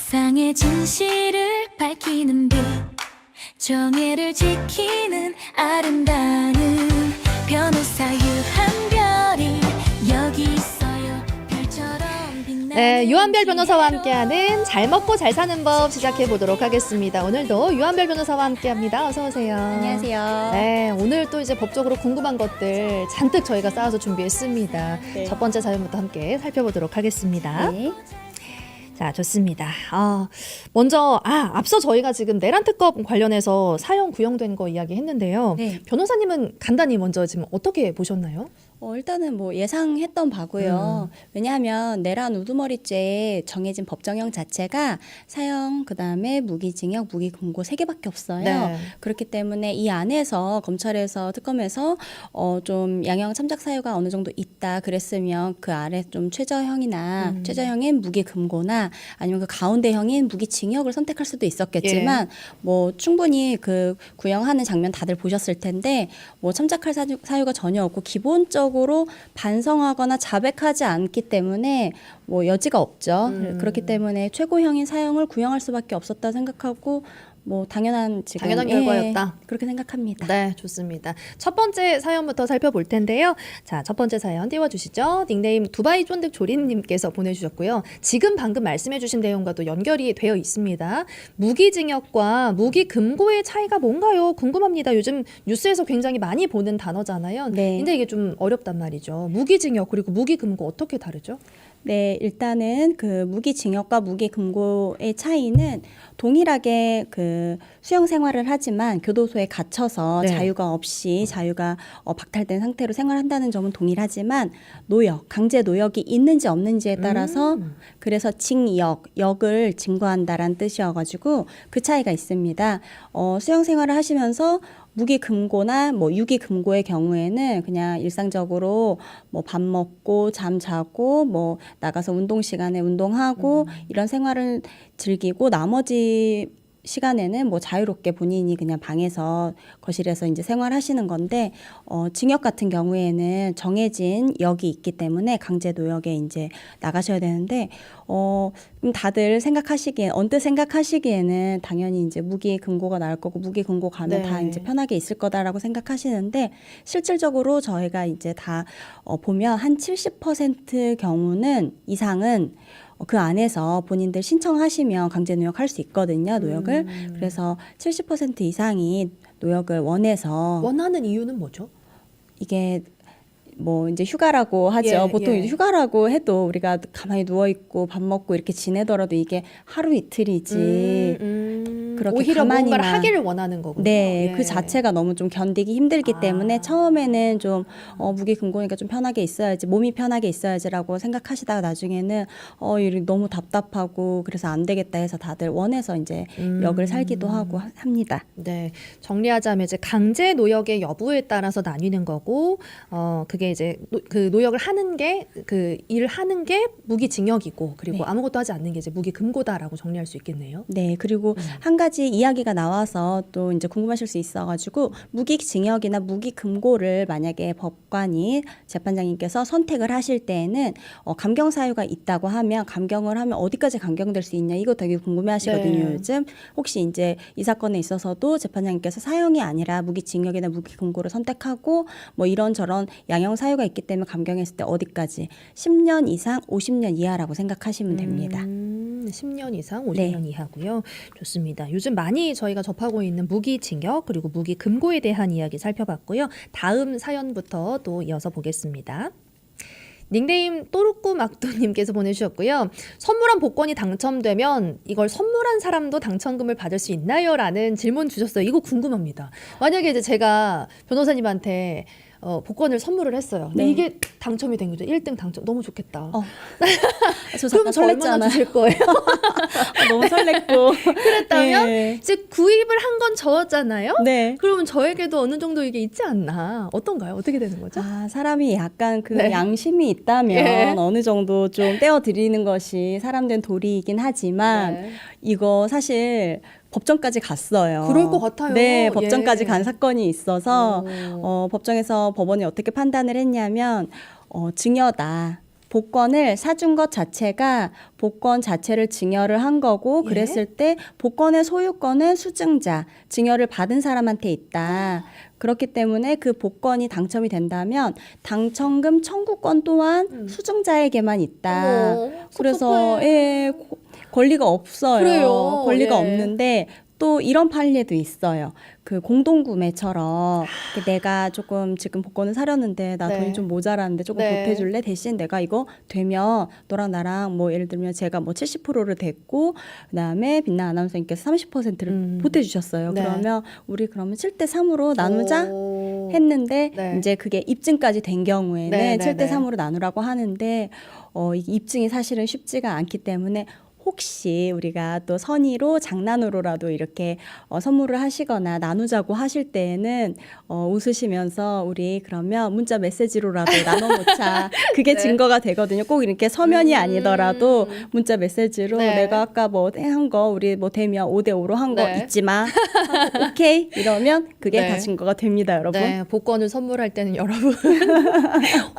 세상의 진실을 밝히는 빛, 정의를 지키는 아름다운 변호사 유한별이 여기 있어요. 별처럼 빛나는 네, 유한별 변호사와 함께하는 잘 먹고 잘 사는 법 시작해 보도록 하겠습니다. 오늘도 유한별 변호사와 함께합니다. 어서 오세요. 안녕하세요. 네, 오늘 또 이제 법적으로 궁금한 것들 잔뜩 저희가 쌓아서 준비했습니다. 네. 첫 번째 사연부터 함께 살펴보도록 하겠습니다. 네. 자, 좋습니다. 먼저 앞서 저희가 지금 내란 특검 관련해서 사형 구형된 거 이야기했는데요. 네. 변호사님은 간단히 먼저 지금 어떻게 보셨나요? 일단은 뭐 예상했던 바고요. 왜냐하면 내란 우두머리죄에 정해진 법정형 자체가 사형, 그다음에 무기징역, 무기금고 3개밖에 없어요. 네. 그렇기 때문에 이 안에서 검찰에서 특검에서 좀 양형 참작 사유가 어느 정도 있다 그랬으면 그 아래 좀 최저형이나 최저형인 무기금고나 아니면 그 가운데형인 무기징역을 선택할 수도 있었겠지만 뭐 충분히 그 구형하는 장면 다들 보셨을 텐데 뭐 참작할 사유가 전혀 없고 기본적으로 반성하거나 자백하지 않기 때문에 뭐 여지가 없죠. 그렇기 때문에 최고형인 사형을 구형할 수밖에 없었다 생각하고 뭐 당연한 결과였다. 그렇게 생각합니다. 네, 좋습니다. 첫 번째 사연부터 살펴볼 텐데요. 자, 첫 번째 사연 띄워주시죠. 닉네임 두바이 쫀득 조림님께서 보내주셨고요. 지금 방금 말씀해주신 내용과도 연결이 되어 있습니다. 무기징역과 무기금고의 차이가 뭔가요? 궁금합니다. 요즘 뉴스에서 굉장히 많이 보는 단어잖아요. 네. 근데 이게 좀 어렵단 말이죠. 무기징역 그리고 무기금고 어떻게 다르죠? 네, 일단은 그 무기징역과 무기금고의 차이는 동일하게 그 수용 생활을 하지만 교도소에 갇혀서 네. 자유가 없이 자유가 박탈된 상태로 생활한다는 점은 동일하지만 노역, 강제 노역이 있는지 없는지에 따라서 그래서 징역, 역을 징구한다라는 뜻이어가지고 그 차이가 있습니다. 수용 생활을 하시면서 무기금고나 뭐 유기금고의 경우에는 그냥 일상적으로 뭐 밥 먹고 잠 자고 뭐 나가서 운동 시간에 운동하고 이런 생활을 즐기고 나머지 시간에는 뭐 자유롭게 본인이 그냥 방에서 거실에서 이제 생활하시는 건데 징역 같은 경우에는 정해진 역이 있기 때문에 강제 노역에 이제 나가셔야 되는데 다들 언뜻 생각하시기에는 당연히 이제 무기 금고가 나을 거고 무기 금고 가면 다 이제 편하게 있을 거다라고 생각하시는데 실질적으로 저희가 이제 다 보면 한 70% 경우는 이상은 그 안에서 본인들 신청하시면 강제 노역할 수 있거든요, 노역을. 그래서 70% 이상이 노역을 원하는 이유는 뭐죠? 이게 뭐 이제 휴가라고 하죠. 보통 이제 휴가라고 해도 우리가 가만히 누워 있고 밥 먹고 이렇게 지내더라도 이게 하루 이틀이지. 그렇게 오히려 뭔가를 가만히만 하기를 원하는 거군요. 네, 그 자체가 너무 좀 견디기 힘들기 때문에 처음에는 좀 무기 금고니까 좀 편하게 있어야지, 몸이 편하게 있어야지라고 생각하시다가 나중에는 이게 너무 답답하고 그래서 안 되겠다 해서 다들 원해서 이제 역을 살기도 하고 합니다. 네, 정리하자면 이제 강제 노역의 여부에 따라서 나뉘는 거고, 그게 이제 그 노역을 하는 게 그 일을 하는 게 무기징역이고, 그리고 네. 아무것도 하지 않는 게 이제 무기금고다라고 정리할 수 있겠네요. 네, 그리고 한 가지 이야기가 나와서 또 이제 궁금하실 수 있어가지고 무기징역이나 무기금고를 만약에 법관이 재판장님께서 선택을 하실 때에는 감경 사유가 있다고 하면 감경을 하면 어디까지 감경될 수 있냐 이거 되게 궁금해하시거든요. 네. 요즘 혹시 이제 이 사건에 있어서도 재판장님께서 사형이 아니라 무기징역이나 무기금고를 선택하고 뭐 이런저런 양형 사유가 있기 때문에 감경했을 때 어디까지 10년 이상 50년 이하라고 생각하시면 됩니다. 10년 이상, 50년 네. 이하고요. 좋습니다. 요즘 많이 저희가 접하고 있는 무기징역 그리고 무기금고에 대한 이야기 살펴봤고요. 다음 사연부터 또 이어서 보겠습니다. 닉네임 또르꾸 막도님께서 보내주셨고요. 선물한 복권이 당첨되면 이걸 선물한 사람도 당첨금을 받을 수 있나요? 라는 질문 주셨어요. 이거 궁금합니다. 만약에 이제 제가 변호사님한테 복권을 선물을 했어요. 근데 네. 이게 당첨이 된 거죠. 1등 당첨. 너무 좋겠다. 저 그러면 잠깐 저 얼마나 설렜잖아요. 주실 거예요? 너무 설렜고 그랬다면 네. 이제 구입을 한 건 저잖아요? 네. 그러면 저에게도 어느 정도 이게 있지 않나? 어떤가요? 어떻게 되는 거죠? 사람이 약간 그 네. 양심이 있다면 예. 어느 정도 좀 떼어드리는 것이 사람된 도리이긴 하지만 네. 이거 사실 법정까지 갔어요. 그럴 것 같아요. 네, 법정까지 예. 간 사건이 있어서 오. 법정에서 법원이 어떻게 판단을 했냐면 증여다. 복권을 사준 것 자체가 복권 자체를 증여를 한 거고 예. 그랬을 때 복권의 소유권은 수증자, 증여를 받은 사람한테 있다. 그렇기 때문에 그 복권이 당첨이 된다면 당첨금 청구권 또한 수증자에게만 있다. 어머, 그래서 섭섭해. 예, 권리가 없어요. 그래요. 권리가 예. 없는데 또 이런 판례도 있어요. 그 공동구매처럼 내가 조금 지금 복권을 사려는데 나 네. 돈이 좀 모자라는데 조금 네. 보태줄래? 대신 내가 이거 되면 너랑 나랑 뭐 예를 들면 제가 뭐 70%를 댔고 그다음에 빛나 아나운서님께서 30%를 보태주셨어요. 네. 그러면 우리 그러면 7대 3으로 나누자 오. 했는데 네. 이제 그게 입증까지 된 경우에는 네, 네, 7대 네. 3으로 나누라고 하는데 이 입증이 사실은 쉽지가 않기 때문에 혹시 우리가 또 선의로 장난으로라도 이렇게 선물을 하시거나 나누자고 하실 때에는 웃으시면서 우리 그러면 문자 메시지로라도 나눠놓자. 그게 네. 증거가 되거든요. 꼭 이렇게 서면이 아니더라도 문자 메시지로 네. 내가 아까 뭐 한 거 우리 뭐 되면 5대 5로 한 거 네. 잊지 마. 하고 오케이 이러면 그게 네. 다 증거가 됩니다, 여러분. 네, 복권을 선물할 때는 여러분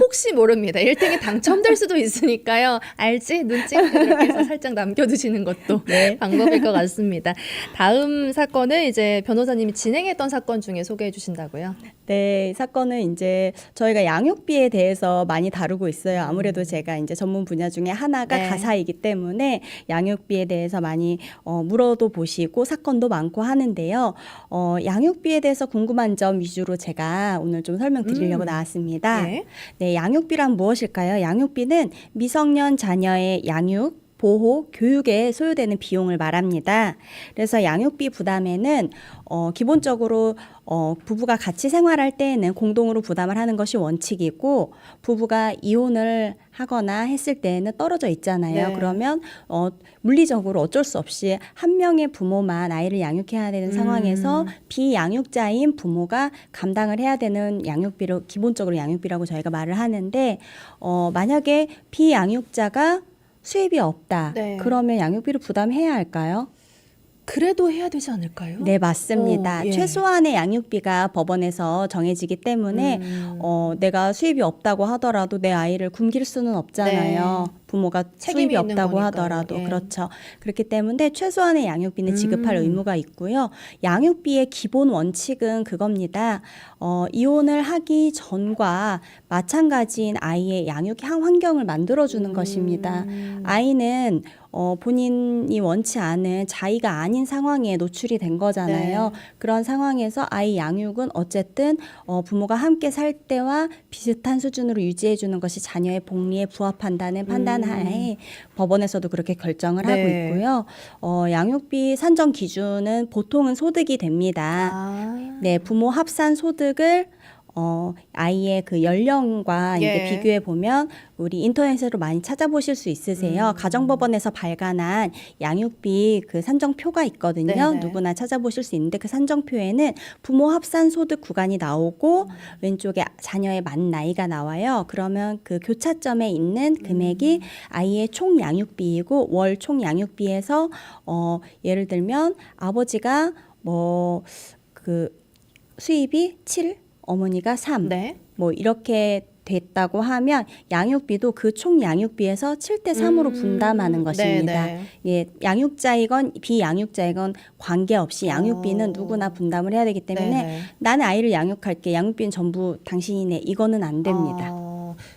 혹시 모릅니다. 1등이 당첨될 수도 있으니까요. 알지? 눈찍 이렇게 해서 살짝 남겨두시는 것도 네. 방법일 것 같습니다. 다음 사건은 이제 변호사님이 진행했던 사건 중에 소개해 주신다고요? 네, 이 사건은 이제 저희가 양육비에 대해서 많이 다루고 있어요. 아무래도 제가 이제 전문 분야 중에 하나가 네. 가사이기 때문에 양육비에 대해서 많이 물어도 보시고 사건도 많고 하는데요. 양육비에 대해서 궁금한 점 위주로 제가 오늘 좀 설명드리려고 나왔습니다. 네. 네, 양육비란 무엇일까요? 양육비는 미성년 자녀의 양육, 보호, 교육에 소요되는 비용을 말합니다. 그래서 양육비 부담에는 기본적으로 부부가 같이 생활할 때에는 공동으로 부담을 하는 것이 원칙이고 부부가 이혼을 하거나 했을 때에는 떨어져 있잖아요. 네. 그러면 물리적으로 어쩔 수 없이 한 명의 부모만 아이를 양육해야 되는 상황에서 비양육자인 부모가 감당을 해야 되는 양육비를 기본적으로 양육비라고 저희가 말을 하는데 만약에 비양육자가 수입이 없다. 네. 그러면 양육비를 부담해야 할까요? 그래도 해야 되지 않을까요? 네, 맞습니다. 예. 최소한의 양육비가 법원에서 정해지기 때문에 내가 수입이 없다고 하더라도 내 아이를 굶길 수는 없잖아요. 부모가 책임이 수입이 있는 없다고 거니까요. 하더라도 예. 그렇죠. 그렇기 때문에 최소한의 양육비는 지급할 의무가 있고요. 양육비의 기본 원칙은 그겁니다. 이혼을 하기 전과 마찬가지인 아이의 양육 환경을 만들어주는 것입니다. 아이는 본인이 원치 않은 자의가 아닌 상황에 노출이 된 거잖아요. 네. 그런 상황에서 아이 양육은 어쨌든 부모가 함께 살 때와 비슷한 수준으로 유지해 주는 것이 자녀의 복리에 부합한다는 판단하에 법원에서도 그렇게 결정을 네. 하고 있고요. 양육비 산정 기준은 보통은 소득이 됩니다. 아. 네, 부모 합산 소득을 아이의 그 연령과 예. 이제 비교해 보면 우리 인터넷으로 많이 찾아보실 수 있으세요. 가정법원에서 발간한 양육비 그 산정표가 있거든요. 네네. 누구나 찾아보실 수 있는데 그 산정표에는 부모 합산 소득 구간이 나오고 왼쪽에 자녀의 만 나이가 나와요. 그러면 그 교차점에 있는 금액이 아이의 총 양육비이고 월 총 양육비에서 예를 들면 아버지가 뭐 그 수입이 7 어머니가 3, 네. 뭐 이렇게 됐다고 하면 양육비도 그 총 양육비에서 7대 3으로 분담하는 것입니다. 네, 예, 양육자이건 비양육자이건 관계없이 양육비는 누구나 분담을 해야 되기 때문에 네네. 나는 아이를 양육할게. 양육비는 전부 당신이네. 이거는 안 됩니다.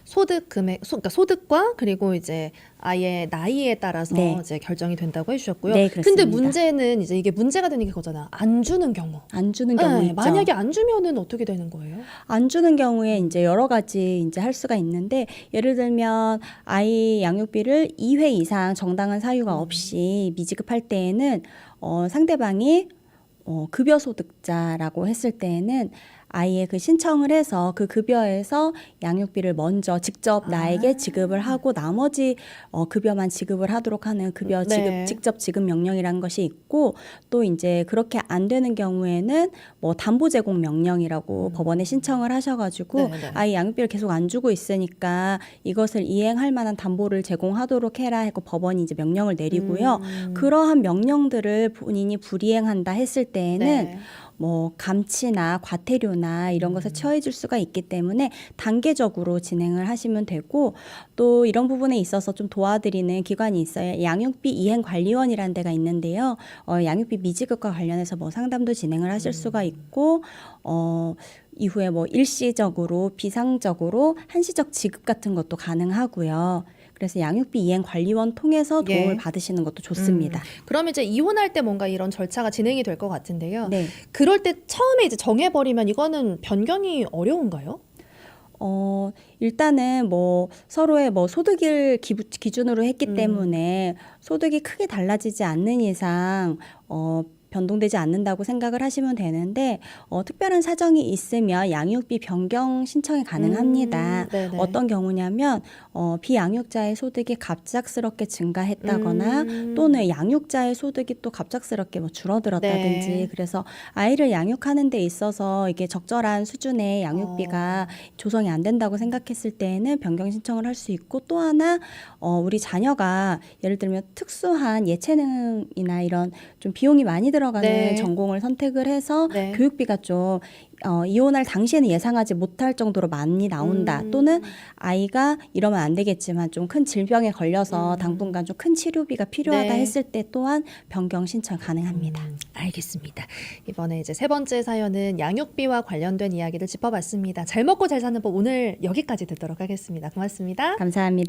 소득 금액, 그러니까 소득과 그리고 이제 아이의 나이에 따라서 네. 이제 결정이 된다고 해주셨고요. 네, 그렇습니다. 근데 문제는 이제 이게 문제가 되는 게 그거잖아. 안 주는 경우. 안 주는 경우 네, 있죠. 만약에 안 주면은 어떻게 되는 거예요? 안 주는 경우에 이제 여러 가지 이제 할 수가 있는데 예를 들면 아이 양육비를 2회 이상 정당한 사유가 없이 미지급할 때에는 상대방이 급여 소득자라고 했을 때에는 아이의 그 신청을 해서 그 급여에서 양육비를 먼저 직접 나에게 지급을 하고 나머지 급여만 지급을 하도록 하는 급여 지급 네. 직접 지급 명령이라는 것이 있고 또 이제 그렇게 안 되는 경우에는 뭐 담보 제공 명령이라고 법원에 신청을 하셔가지고 네, 네. 아이 양육비를 계속 안 주고 있으니까 이것을 이행할 만한 담보를 제공하도록 해라 하고 법원이 이제 명령을 내리고요. 그러한 명령들을 본인이 불이행한다 했을 때에는 네. 뭐 감치나 과태료나 이런 것에 처해질 수가 있기 때문에 단계적으로 진행을 하시면 되고 또 이런 부분에 있어서 좀 도와드리는 기관이 있어요. 양육비 이행관리원이라는 데가 있는데요. 양육비 미지급과 관련해서 뭐 상담도 진행을 하실 수가 있고 이후에 뭐 일시적으로 비상적으로 한시적 지급 같은 것도 가능하고요. 그래서 양육비 이행관리원 통해서 도움을 예. 받으시는 것도 좋습니다. 그러면 이제 이혼할 때 뭔가 이런 절차가 진행이 될 것 같은데요. 네. 그럴 때 처음에 이제 정해버리면 이거는 변경이 어려운가요? 일단은 뭐 서로의 뭐 소득을 기준으로 했기 때문에 소득이 크게 달라지지 않는 이상 변동되지 않는다고 생각을 하시면 되는데 특별한 사정이 있으면 양육비 변경 신청이 가능합니다. 네네. 어떤 경우냐면 비양육자의 소득이 갑작스럽게 증가했다거나 또는 양육자의 소득이 또 갑작스럽게 뭐 줄어들었다든지 네. 그래서 아이를 양육하는 데 있어서 이게 적절한 수준의 양육비가 조성이 안 된다고 생각했을 때에는 변경 신청을 할 수 있고 또 하나 우리 자녀가 예를 들면 특수한 예체능이나 이런 좀 비용이 많이 들어가는 네. 전공을 선택을 해서 네. 교육비가 좀 이혼할 당시에는 예상하지 못할 정도로 많이 나온다. 또는 아이가 이러면 안 되겠지만 좀 큰 질병에 걸려서 당분간 좀 큰 치료비가 필요하다 네. 했을 때 또한 변경 신청 가능합니다. 알겠습니다. 이번에 이제 세 번째 사연은 양육비와 관련된 이야기를 짚어봤습니다. 잘 먹고 잘 사는 법 오늘 여기까지 듣도록 하겠습니다. 고맙습니다. 감사합니다.